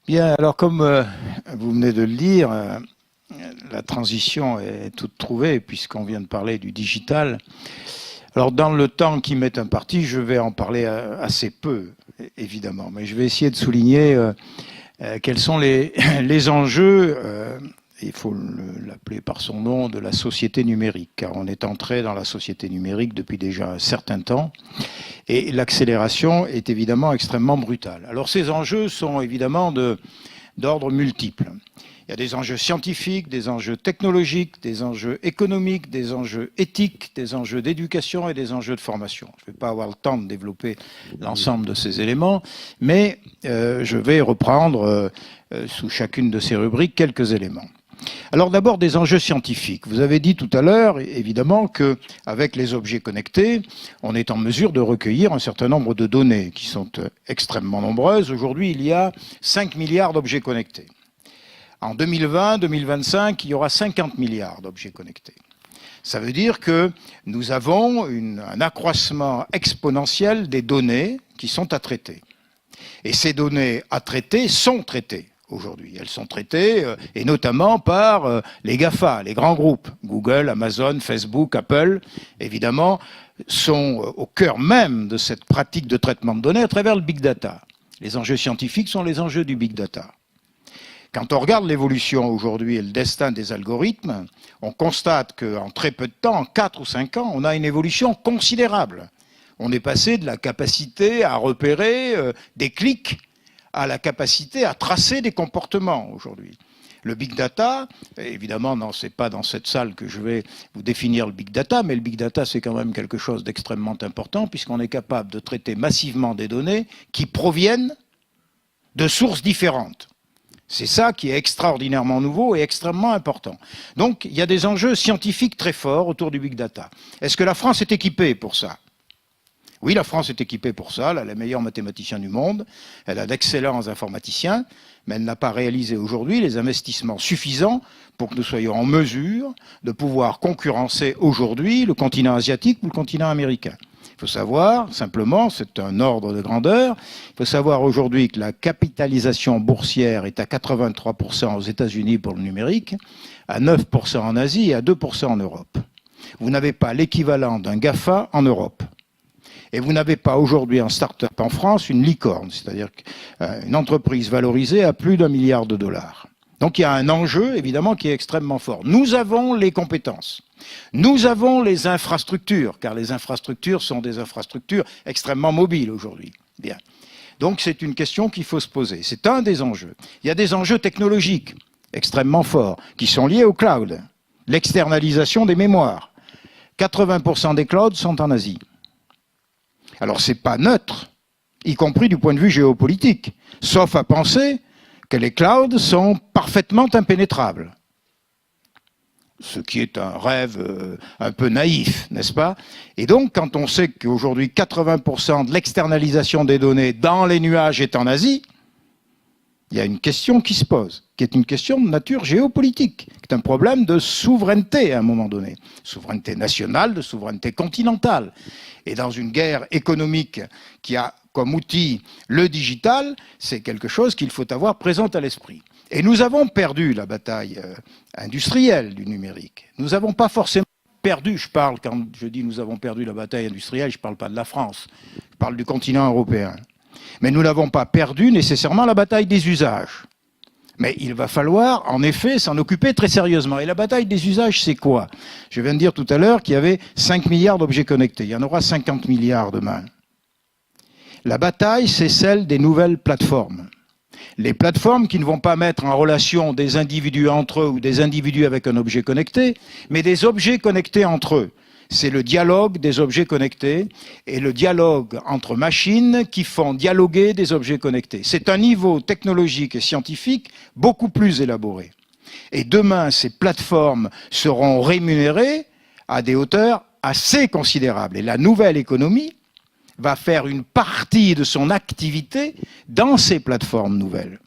Bien, alors comme vous venez de le dire, la transition est toute trouvée puisqu'on vient de parler du digital. Alors dans le temps qui m'est imparti, je vais en parler assez peu, évidemment, mais je vais essayer de souligner quels sont les enjeux, il faut l'appeler par son nom, de la société numérique, car on est entré dans la société numérique depuis déjà un certain temps, et l'accélération est évidemment extrêmement brutale. Alors ces enjeux sont évidemment d'ordre multiple. Il y a des enjeux scientifiques, des enjeux technologiques, des enjeux économiques, des enjeux éthiques, des enjeux d'éducation et des enjeux de formation. Je ne vais pas avoir le temps de développer l'ensemble de ces éléments, mais je vais reprendre sous chacune de ces rubriques quelques éléments. Alors d'abord des enjeux scientifiques. Vous avez dit tout à l'heure, évidemment, qu'avec les objets connectés, on est en mesure de recueillir un certain nombre de données qui sont extrêmement nombreuses. Aujourd'hui, il y a 5 milliards d'objets connectés. En 2020-2025, il y aura 50 milliards d'objets connectés. Ça veut dire que nous avons un accroissement exponentiel des données qui sont à traiter. Et ces données à traiter sont traitées aujourd'hui. Elles sont traitées, et notamment par les GAFA, les grands groupes. Google, Amazon, Facebook, Apple, évidemment, sont au cœur même de cette pratique de traitement de données à travers le big data. Les enjeux scientifiques sont les enjeux du big data. Quand on regarde l'évolution aujourd'hui et le destin des algorithmes, on constate qu'en très peu de temps, en 4 ou 5 ans, on a une évolution considérable. On est passé de la capacité à repérer des clics à la capacité à tracer des comportements aujourd'hui. Le big data, évidemment, non, c'est pas dans cette salle que je vais vous définir le big data, mais le big data, c'est quand même quelque chose d'extrêmement important puisqu'on est capable de traiter massivement des données qui proviennent de sources différentes. C'est ça qui est extraordinairement nouveau et extrêmement important. Donc, il y a des enjeux scientifiques très forts autour du big data. Est-ce que la France est équipée pour ça ? Oui, la France est équipée pour ça. Elle a les meilleurs mathématiciens du monde. Elle a d'excellents informaticiens. Mais elle n'a pas réalisé aujourd'hui les investissements suffisants pour que nous soyons en mesure de pouvoir concurrencer aujourd'hui le continent asiatique ou le continent américain. Il faut savoir, simplement, c'est un ordre de grandeur, il faut savoir aujourd'hui que la capitalisation boursière est à 83% aux États-Unis pour le numérique, à 9% en Asie et à 2% en Europe. Vous n'avez pas l'équivalent d'un GAFA en Europe. Et vous n'avez pas aujourd'hui en start-up en France une licorne, c'est-à-dire une entreprise valorisée à plus d'1 milliard de dollars. Donc il y a un enjeu, évidemment, qui est extrêmement fort. Nous avons les compétences. Nous avons les infrastructures, car les infrastructures sont des infrastructures extrêmement mobiles aujourd'hui. Bien. Donc c'est une question qu'il faut se poser. C'est un des enjeux. Il y a des enjeux technologiques extrêmement forts, qui sont liés au cloud. L'externalisation des mémoires. 80% des clouds sont en Asie. Alors c'est pas neutre, y compris du point de vue géopolitique, sauf à penser que les clouds sont parfaitement impénétrables. Ce qui est un rêve un peu naïf, n'est-ce pas? Et donc, quand on sait qu'aujourd'hui 80% de l'externalisation des données dans les nuages est en Asie, il y a une question qui se pose, qui est une question de nature géopolitique, qui est un problème de souveraineté à un moment donné. Souveraineté nationale, de souveraineté continentale. Et dans une guerre économique qui a comme outil le digital, c'est quelque chose qu'il faut avoir présent à l'esprit. Et nous avons perdu la bataille industrielle du numérique. Nous n'avons pas forcément perdu, quand je dis nous avons perdu la bataille industrielle, je ne parle pas de la France, je parle du continent européen. Mais nous n'avons pas perdu nécessairement la bataille des usages. Mais il va falloir, en effet, s'en occuper très sérieusement. Et la bataille des usages, c'est quoi? Je viens de dire tout à l'heure qu'il y avait 5 milliards d'objets connectés. Il y en aura 50 milliards demain. La bataille, c'est celle des nouvelles plateformes. Les plateformes qui ne vont pas mettre en relation des individus entre eux ou des individus avec un objet connecté, mais des objets connectés entre eux. C'est le dialogue des objets connectés et le dialogue entre machines qui font dialoguer des objets connectés. C'est un niveau technologique et scientifique beaucoup plus élaboré. Et demain, ces plateformes seront rémunérées à des hauteurs assez considérables. Et la nouvelle économie va faire une partie de son activité dans ces plateformes nouvelles.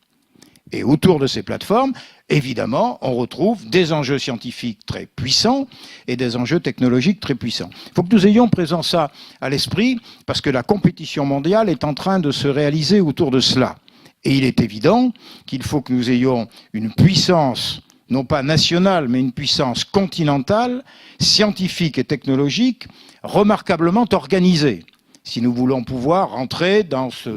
Et autour de ces plateformes, évidemment, on retrouve des enjeux scientifiques très puissants et des enjeux technologiques très puissants. Il faut que nous ayons présent ça à l'esprit, parce que la compétition mondiale est en train de se réaliser autour de cela. Et il est évident qu'il faut que nous ayons une puissance, non pas nationale, mais une puissance continentale, scientifique et technologique, remarquablement organisée. Si nous voulons pouvoir rentrer dans ce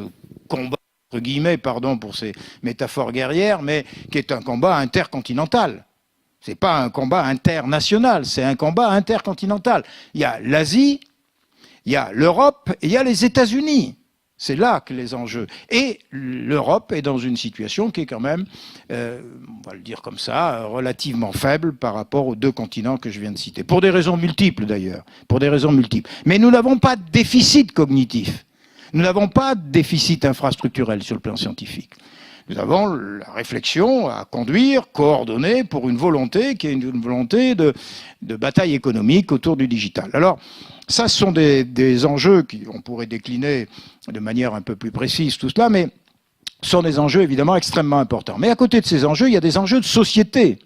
combat, entre guillemets, pardon pour ces métaphores guerrières, mais qui est un combat intercontinental. Ce n'est pas un combat international, c'est un combat intercontinental. Il y a l'Asie, il y a l'Europe et il y a les États-Unis. C'est là que les enjeux. Et l'Europe est dans une situation qui est quand même, on va le dire comme ça, relativement faible par rapport aux deux continents que je viens de citer. Pour des raisons multiples d'ailleurs, pour des raisons multiples. Mais nous n'avons pas de déficit cognitif. Nous n'avons pas de déficit infrastructurel sur le plan scientifique. Nous avons la réflexion à conduire, coordonnée pour une volonté qui est une volonté de bataille économique autour du digital. Alors, ça, ce sont des enjeux qu'on pourrait décliner de manière un peu plus précise, tout cela, mais ce sont des enjeux évidemment extrêmement importants. Mais à côté de ces enjeux, il y a des enjeux de société.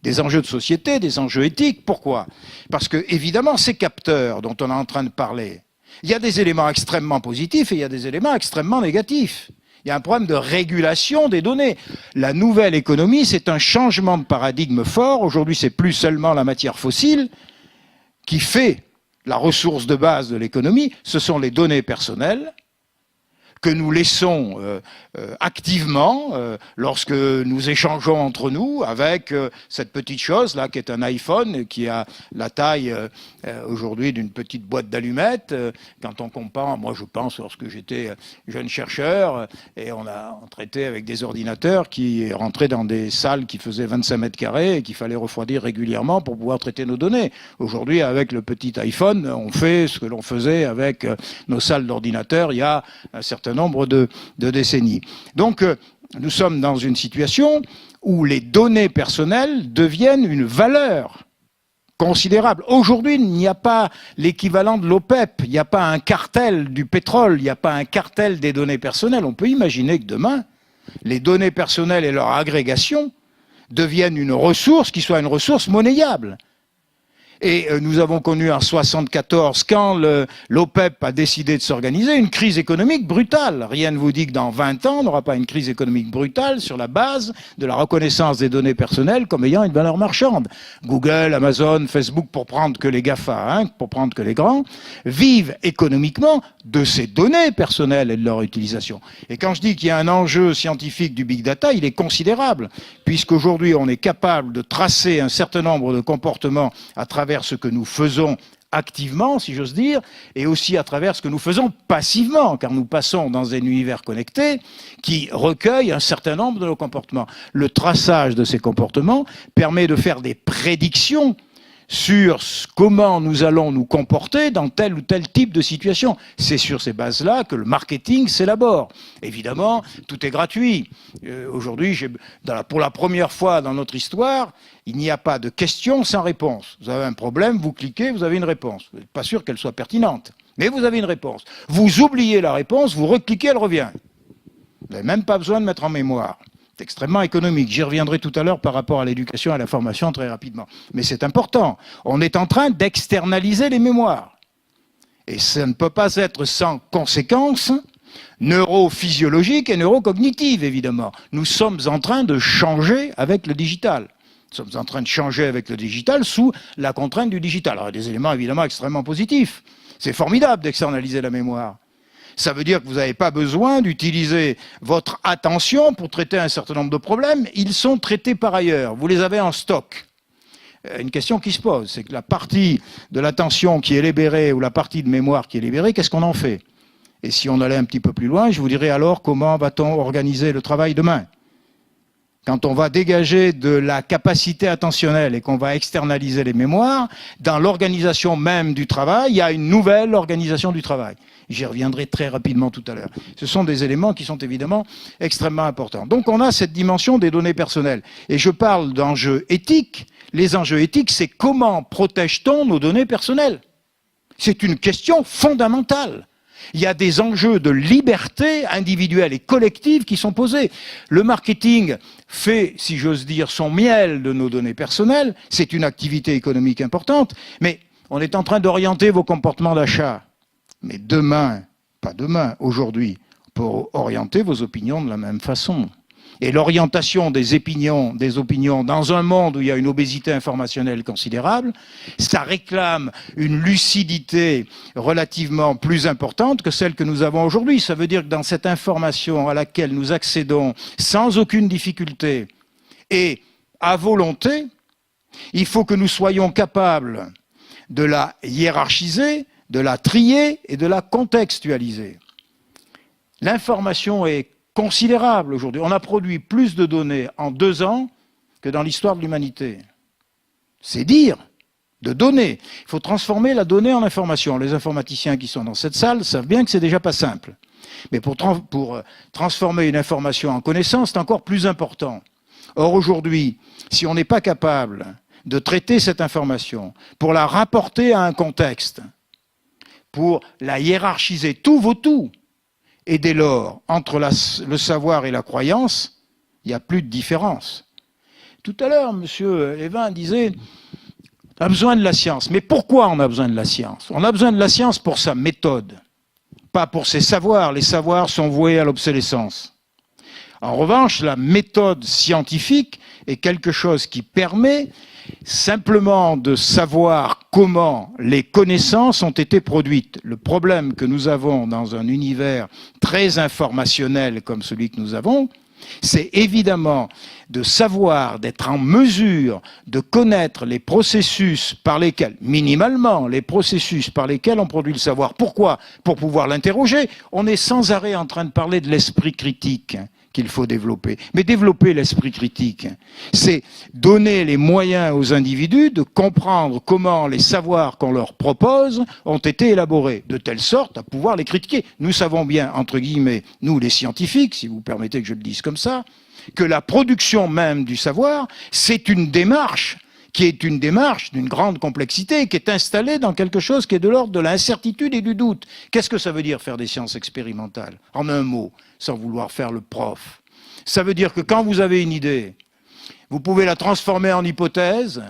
Des enjeux de société, des enjeux éthiques. Pourquoi? Parce que, évidemment, ces capteurs dont on est en train de parler, il y a des éléments extrêmement positifs et il y a des éléments extrêmement négatifs. Il y a un problème de régulation des données. La nouvelle économie, c'est un changement de paradigme fort. Aujourd'hui, c'est plus seulement la matière fossile qui fait la ressource de base de l'économie, ce sont les données personnelles que nous laissons activement lorsque nous échangeons entre nous avec cette petite chose là qui est un iPhone qui a la taille aujourd'hui d'une petite boîte d'allumettes. Quand on compare, moi je pense lorsque j'étais jeune chercheur et on traitait avec des ordinateurs qui rentraient dans des salles qui faisaient 25 mètres carrés et qu'il fallait refroidir régulièrement pour pouvoir traiter nos données. Aujourd'hui, avec le petit iPhone, on fait ce que l'on faisait avec nos salles d'ordinateurs il y a un certain nombre de décennies. Donc, nous sommes dans une situation où les données personnelles deviennent une valeur considérable. Aujourd'hui, il n'y a pas l'équivalent de l'OPEP, il n'y a pas un cartel du pétrole, il n'y a pas un cartel des données personnelles. On peut imaginer que demain, les données personnelles et leur agrégation deviennent une ressource qui soit une ressource monnayable. Et nous avons connu en 1974, quand l'OPEP a décidé de s'organiser, une crise économique brutale. Rien ne vous dit que dans 20 ans, on n'aura pas une crise économique brutale sur la base de la reconnaissance des données personnelles comme ayant une valeur marchande. Google, Amazon, Facebook, pour prendre que les GAFA, pour prendre que les grands, vivent économiquement de ces données personnelles et de leur utilisation. Et quand je dis qu'il y a un enjeu scientifique du big data, il est considérable, puisqu'aujourd'hui on est capable de tracer un certain nombre de comportements à travers ce que nous faisons activement, si j'ose dire, et aussi à travers ce que nous faisons passivement, car nous passons dans un univers connecté qui recueille un certain nombre de nos comportements. Le traçage de ces comportements permet de faire des prédictions sur comment nous allons nous comporter dans tel ou tel type de situation. C'est sur ces bases-là que le marketing s'élabore. Évidemment, tout est gratuit. Aujourd'hui, pour la première fois dans notre histoire, il n'y a pas de question sans réponse. Vous avez un problème, vous cliquez, vous avez une réponse. Vous n'êtes pas sûr qu'elle soit pertinente, mais vous avez une réponse. Vous oubliez la réponse, vous recliquez, elle revient. Vous n'avez même pas besoin de mettre en mémoire. C'est extrêmement économique. J'y reviendrai tout à l'heure par rapport à l'éducation et à la formation très rapidement. Mais c'est important. On est en train d'externaliser les mémoires. Et ça ne peut pas être sans conséquences neurophysiologiques et neurocognitives, évidemment. Nous sommes en train de changer avec le digital. Nous sommes en train de changer avec le digital sous la contrainte du digital. Alors, il y a des éléments évidemment extrêmement positifs. C'est formidable d'externaliser la mémoire. Ça veut dire que vous n'avez pas besoin d'utiliser votre attention pour traiter un certain nombre de problèmes. Ils sont traités par ailleurs. Vous les avez en stock. Une question qui se pose, c'est que la partie de l'attention qui est libérée ou la partie de mémoire qui est libérée, qu'est-ce qu'on en fait? Et si on allait un petit peu plus loin, je vous dirais alors comment va-t-on organiser le travail demain? Quand on va dégager de la capacité attentionnelle et qu'on va externaliser les mémoires, dans l'organisation même du travail, il y a une nouvelle organisation du travail. J'y reviendrai très rapidement tout à l'heure. Ce sont des éléments qui sont évidemment extrêmement importants. Donc on a cette dimension des données personnelles. Et je parle d'enjeux éthiques. Les enjeux éthiques, c'est comment protège-t-on nos données personnelles? C'est une question fondamentale. Il y a des enjeux de liberté individuelle et collective qui sont posés. Le marketing fait, si j'ose dire, son miel de nos données personnelles. C'est une activité économique importante, mais on est en train d'orienter vos comportements d'achat. Mais demain, pas demain, aujourd'hui, on pour orienter vos opinions de la même façon. Et l'orientation des opinions dans un monde où il y a une obésité informationnelle considérable, ça réclame une lucidité relativement plus importante que celle que nous avons aujourd'hui. Ça veut dire que dans cette information à laquelle nous accédons sans aucune difficulté et à volonté, il faut que nous soyons capables de la hiérarchiser, de la trier et de la contextualiser. L'information est considérable aujourd'hui. On a produit plus de données en 2 ans que dans l'histoire de l'humanité. C'est dire, de données. Il faut transformer la donnée en information. Les informaticiens qui sont dans cette salle savent bien que c'est déjà pas simple. Mais pour transformer une information en connaissance, c'est encore plus important. Or aujourd'hui, si on n'est pas capable de traiter cette information, pour la rapporter à un contexte, pour la hiérarchiser, tout vaut tout. Et dès lors, entre le savoir et la croyance, il n'y a plus de différence. Tout à l'heure, M. Evin disait « on a besoin de la science ». Mais pourquoi on a besoin de la science? On a besoin de la science pour sa méthode, pas pour ses savoirs. Les savoirs sont voués à l'obsolescence. En revanche, la méthode scientifique est quelque chose qui permet simplement de savoir comment les connaissances ont été produites. Le problème que nous avons dans un univers très informationnel comme celui que nous avons, c'est évidemment de savoir, d'être en mesure de connaître les processus par lesquels, minimalement, les processus par lesquels on produit le savoir. Pourquoi? Pour pouvoir l'interroger. On est sans arrêt en train de parler de l'esprit critique qu'il faut développer. Mais développer l'esprit critique, c'est donner les moyens aux individus de comprendre comment les savoirs qu'on leur propose ont été élaborés, de telle sorte à pouvoir les critiquer. Nous savons bien, entre guillemets, nous les scientifiques, si vous permettez que je le dise comme ça, que la production même du savoir, c'est une démarche qui est une démarche d'une grande complexité, qui est installée dans quelque chose qui est de l'ordre de l'incertitude et du doute. Qu'est-ce que ça veut dire faire des sciences expérimentales? En un mot, sans vouloir faire le prof. Ça veut dire que quand vous avez une idée, vous pouvez la transformer en hypothèse,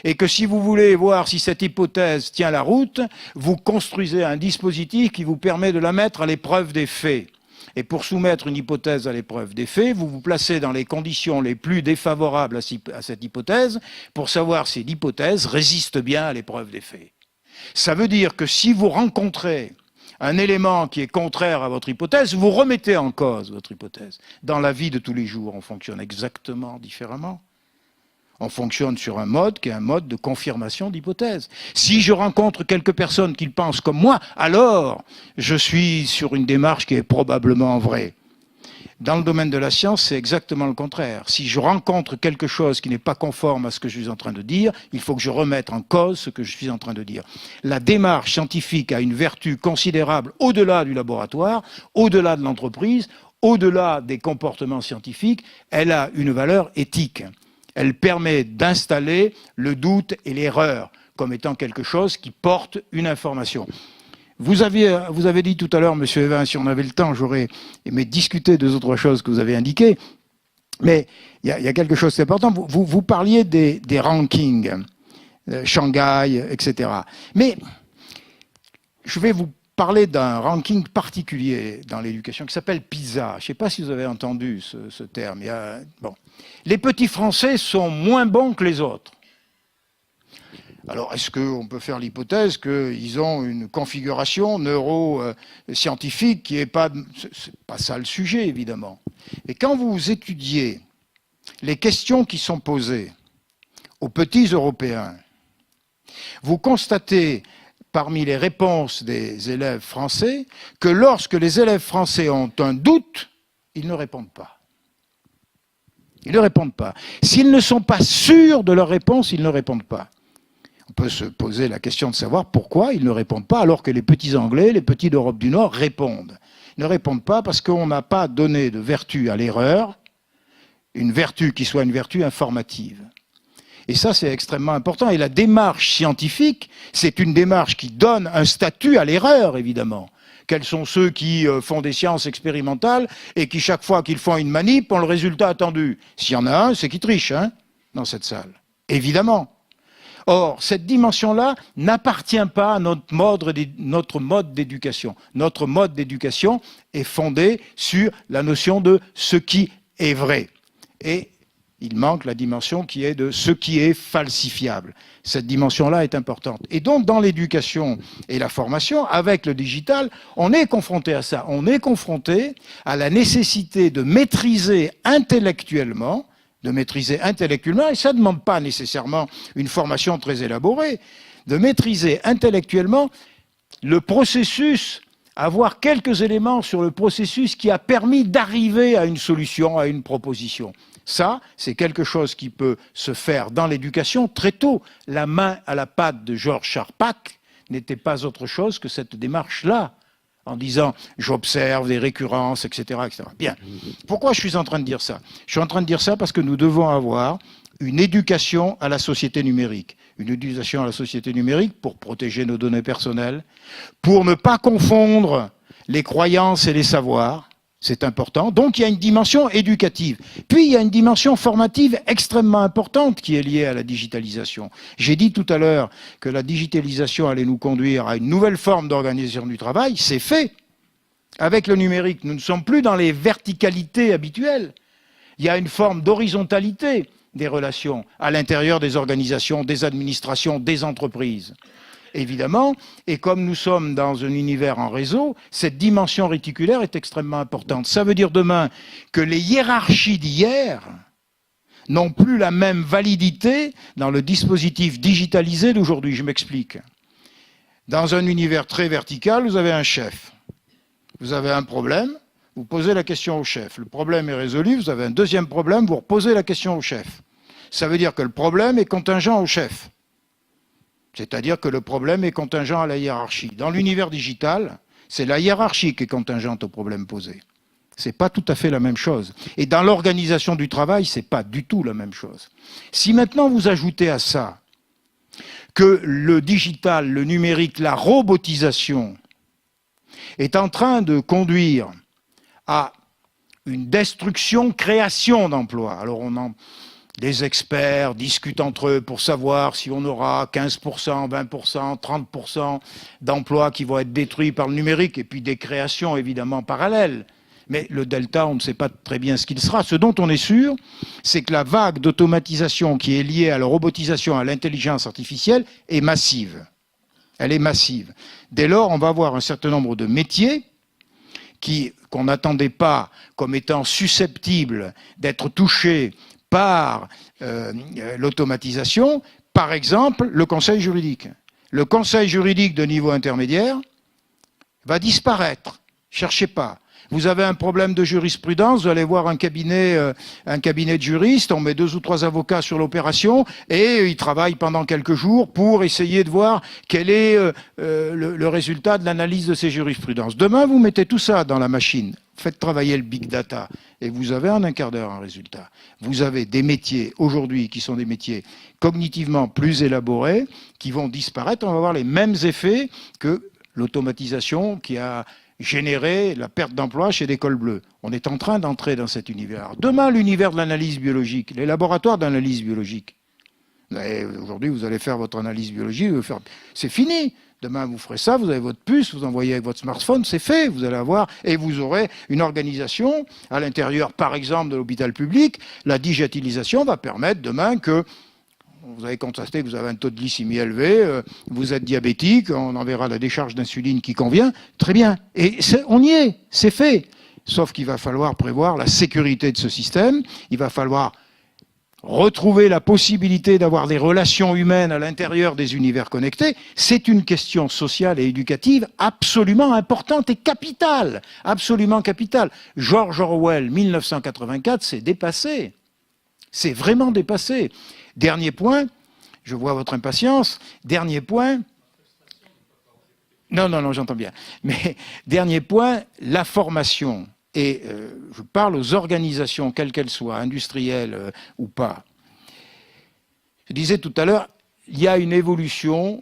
et que si vous voulez voir si cette hypothèse tient la route, vous construisez un dispositif qui vous permet de la mettre à l'épreuve des faits. Et pour soumettre une hypothèse à l'épreuve des faits, vous vous placez dans les conditions les plus défavorables à cette hypothèse pour savoir si l'hypothèse résiste bien à l'épreuve des faits. Ça veut dire que si vous rencontrez un élément qui est contraire à votre hypothèse, vous remettez en cause votre hypothèse. Dans la vie de tous les jours, on fonctionne exactement différemment. On fonctionne sur un mode qui est un mode de confirmation d'hypothèse. Si je rencontre quelques personnes qui pensent comme moi, alors je suis sur une démarche qui est probablement vraie. Dans le domaine de la science, c'est exactement le contraire. Si je rencontre quelque chose qui n'est pas conforme à ce que je suis en train de dire, il faut que je remette en cause ce que je suis en train de dire. La démarche scientifique a une vertu considérable au-delà du laboratoire, au-delà de l'entreprise, au-delà des comportements scientifiques. Elle a une valeur éthique. Elle permet d'installer le doute et l'erreur comme étant quelque chose qui porte une information. Vous avez dit tout à l'heure, M. Evin, si on avait le temps, j'aurais aimé discuter des autres choses que vous avez indiquées. Mais il y a quelque chose d'important. Vous parliez des rankings, Shanghai, etc. Mais je vais vous parler d'un ranking particulier dans l'éducation qui s'appelle PISA. Je ne sais pas si vous avez entendu ce terme. Bon. Les petits Français sont moins bons que les autres. Alors, est-ce qu'on peut faire l'hypothèse qu'ils ont une configuration neuroscientifique qui n'est pas... C'est pas ça le sujet, évidemment. Et quand vous étudiez les questions qui sont posées aux petits Européens, vous constatez parmi les réponses des élèves français que lorsque les élèves français ont un doute, ils ne répondent pas. Ils ne répondent pas. S'ils ne sont pas sûrs de leur réponse, ils ne répondent pas. On peut se poser la question de savoir pourquoi ils ne répondent pas alors que les petits Anglais, les petits d'Europe du Nord répondent. Ils ne répondent pas parce qu'on n'a pas donné de vertu à l'erreur, une vertu qui soit une vertu informative. Et ça, c'est extrêmement important. Et la démarche scientifique, c'est une démarche qui donne un statut à l'erreur, évidemment. Quels sont ceux qui font des sciences expérimentales et qui, chaque fois qu'ils font une manip, ont le résultat attendu? S'il y en a un, c'est qui triche, hein, dans cette salle. Évidemment. Or, cette dimension-là n'appartient pas à notre mode d'éducation. Notre mode d'éducation est fondé sur la notion de ce qui est vrai. Et il manque la dimension qui est de ce qui est falsifiable. Cette dimension-là est importante. Et donc, dans l'éducation et la formation, avec le digital, on est confronté à ça. On est confronté à la nécessité de maîtriser intellectuellement, et ça ne demande pas nécessairement une formation très élaborée, de maîtriser intellectuellement le processus, avoir quelques éléments sur le processus qui a permis d'arriver à une solution, à une proposition. Ça, c'est quelque chose qui peut se faire dans l'éducation très tôt. La main à la pâte de Georges Charpak n'était pas autre chose que cette démarche-là, en disant « j'observe des récurrences, etc. etc. » Bien. Pourquoi je suis en train de dire ça? Je suis en train de dire ça parce que nous devons avoir une éducation à la société numérique. Une éducation à la société numérique pour protéger nos données personnelles, pour ne pas confondre les croyances et les savoirs. C'est important. Donc, il y a une dimension éducative. Puis, il y a une dimension formative extrêmement importante qui est liée à la digitalisation. J'ai dit tout à l'heure que la digitalisation allait nous conduire à une nouvelle forme d'organisation du travail. C'est fait. Avec le numérique, nous ne sommes plus dans les verticalités habituelles. Il y a une forme d'horizontalité des relations à l'intérieur des organisations, des administrations, des entreprises. Évidemment, et comme nous sommes dans un univers en réseau, cette dimension réticulaire est extrêmement importante. Ça veut dire demain que les hiérarchies d'hier n'ont plus la même validité dans le dispositif digitalisé d'aujourd'hui. Je m'explique. Dans un univers très vertical, vous avez un chef. Vous avez un problème, vous posez la question au chef. Le problème est résolu, vous avez un deuxième problème, vous reposez la question au chef. Ça veut dire que le problème est contingent au chef. C'est-à-dire que le problème est contingent à la hiérarchie. Dans l'univers digital, c'est la hiérarchie qui est contingente au problème posé. Ce n'est pas tout à fait la même chose. Et dans l'organisation du travail, ce n'est pas du tout la même chose. Si maintenant vous ajoutez à ça que le digital, le numérique, la robotisation est en train de conduire à une destruction, création d'emplois. Alors les experts discutent entre eux pour savoir si on aura 15%, 20%, 30% d'emplois qui vont être détruits par le numérique, et puis des créations évidemment parallèles. Mais le delta, on ne sait pas très bien ce qu'il sera. Ce dont on est sûr, c'est que la vague d'automatisation qui est liée à la robotisation, à l'intelligence artificielle, est massive. Elle est massive. Dès lors, on va avoir un certain nombre de métiers qu'on n'attendait pas comme étant susceptibles d'être touchés par l'automatisation, par exemple le conseil juridique. Le conseil juridique de niveau intermédiaire va disparaître. Cherchez pas. Vous avez un problème de jurisprudence, vous allez voir un cabinet de juristes, on met 2 ou 3 avocats sur l'opération et ils travaillent pendant quelques jours pour essayer de voir quel est le résultat de l'analyse de ces jurisprudences. Demain, vous mettez tout ça dans la machine, faites travailler le big data et vous avez en un quart d'heure un résultat. Vous avez des métiers aujourd'hui qui sont des métiers cognitivement plus élaborés qui vont disparaître. On va avoir les mêmes effets que l'automatisation qui a générer la perte d'emploi chez des cols bleus. On est en train d'entrer dans cet univers. Demain, l'univers de l'analyse biologique, les laboratoires d'analyse biologique. Aujourd'hui, vous allez faire votre analyse biologique, c'est fini. Demain, vous ferez ça, vous avez votre puce, vous envoyez avec votre smartphone, c'est fait. Vous allez avoir, et vous aurez une organisation à l'intérieur, par exemple, de l'hôpital public. La digitalisation va permettre demain que vous avez constaté que vous avez un taux de glycémie élevé, vous êtes diabétique, on enverra la décharge d'insuline qui convient, très bien. Et on y est, c'est fait. Sauf qu'il va falloir prévoir la sécurité de ce système, il va falloir retrouver la possibilité d'avoir des relations humaines à l'intérieur des univers connectés. C'est une question sociale et éducative absolument importante et capitale, absolument capitale. George Orwell, 1984, c'est dépassé. C'est vraiment dépassé. Dernier point, je vois votre impatience, dernier point, non, j'entends bien, mais dernier point, la formation, et je parle aux organisations, quelles qu'elles soient, industrielles ou pas. Je disais tout à l'heure, il y a une évolution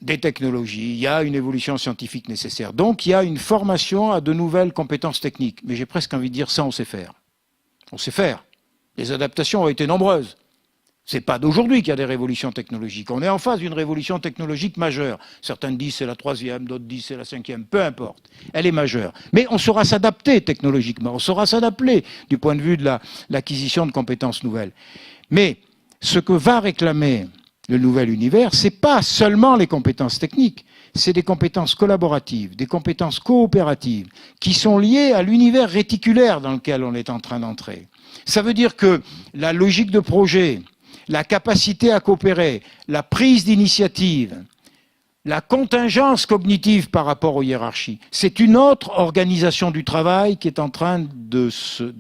des technologies, il y a une évolution scientifique nécessaire, donc il y a une formation à de nouvelles compétences techniques, mais j'ai presque envie de dire ça, on sait faire. On sait faire. Les adaptations ont été nombreuses. C'est pas d'aujourd'hui qu'il y a des révolutions technologiques. On est en phase d'une révolution technologique majeure. Certains disent c'est la 3e, d'autres disent c'est la 5e, peu importe. Elle est majeure. Mais on saura s'adapter technologiquement, on saura s'adapter du point de vue de l'acquisition de compétences nouvelles. Mais ce que va réclamer le nouvel univers, c'est pas seulement les compétences techniques, c'est des compétences collaboratives, des compétences coopératives, qui sont liées à l'univers réticulaire dans lequel on est en train d'entrer. Ça veut dire que la logique de projet, la capacité à coopérer, la prise d'initiative, la contingence cognitive par rapport aux hiérarchies, c'est une autre organisation du travail qui est en train de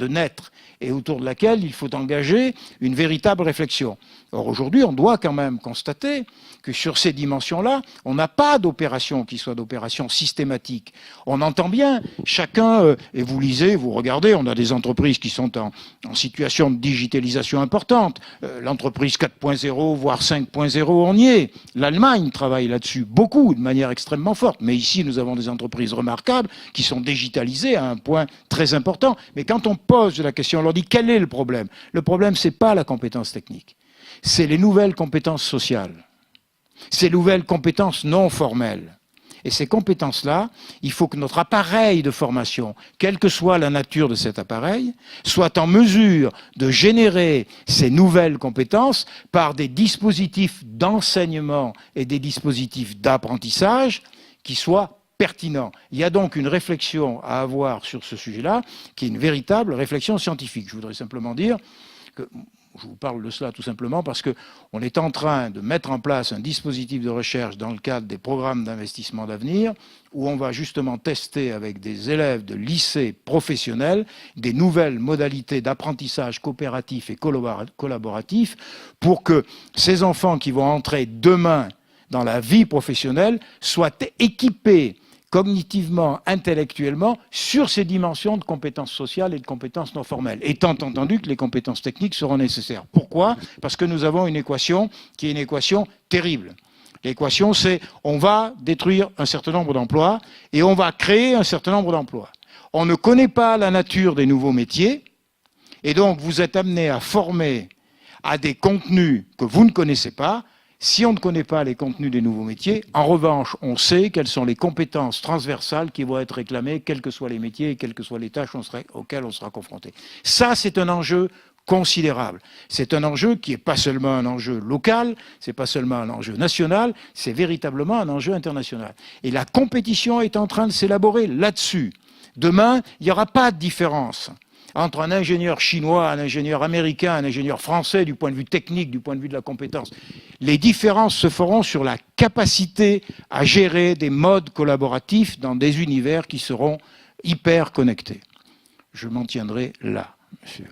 naître et autour de laquelle il faut engager une véritable réflexion. Or aujourd'hui, on doit quand même constater que sur ces dimensions-là, on n'a pas d'opération qui soit d'opération systématique. On entend bien, chacun, et vous lisez, vous regardez, on a des entreprises qui sont en situation de digitalisation importante. L'entreprise 4.0, voire 5.0, on y est. L'Allemagne travaille là-dessus beaucoup, de manière extrêmement forte. Mais ici, nous avons des entreprises remarquables qui sont digitalisées à un point très important. Mais quand on pose la question, on leur dit quel est le problème? Le problème, c'est pas la compétence technique. C'est les nouvelles compétences sociales. Ces nouvelles compétences non formelles. Et ces compétences-là, il faut que notre appareil de formation, quelle que soit la nature de cet appareil, soit en mesure de générer ces nouvelles compétences par des dispositifs d'enseignement et des dispositifs d'apprentissage qui soient pertinents. Il y a donc une réflexion à avoir sur ce sujet-là, qui est une véritable réflexion scientifique. Je voudrais simplement dire que je vous parle de cela tout simplement parce qu'on est en train de mettre en place un dispositif de recherche dans le cadre des programmes d'investissement d'avenir où on va justement tester avec des élèves de lycée professionnels des nouvelles modalités d'apprentissage coopératif et collaboratif pour que ces enfants qui vont entrer demain dans la vie professionnelle soient équipés cognitivement, intellectuellement, sur ces dimensions de compétences sociales et de compétences non formelles, étant entendu que les compétences techniques seront nécessaires. Pourquoi? Parce que nous avons une équation qui est une équation terrible. L'équation, c'est on va détruire un certain nombre d'emplois et on va créer un certain nombre d'emplois. On ne connaît pas la nature des nouveaux métiers et donc vous êtes amené à former à des contenus que vous ne connaissez pas. Si on ne connaît pas les contenus des nouveaux métiers, en revanche, on sait quelles sont les compétences transversales qui vont être réclamées, quels que soient les métiers et quelles que soient les tâches auxquelles on sera confronté. Ça, c'est un enjeu considérable. C'est un enjeu qui n'est pas seulement un enjeu local, c'est pas seulement un enjeu national, c'est véritablement un enjeu international. Et la compétition est en train de s'élaborer là-dessus. Demain, il n'y aura pas de différence entre un ingénieur chinois, un ingénieur américain, un ingénieur français du point de vue technique, du point de vue de la compétence. Les différences se feront sur la capacité à gérer des modes collaboratifs dans des univers qui seront hyper connectés. Je m'en tiendrai là, monsieur.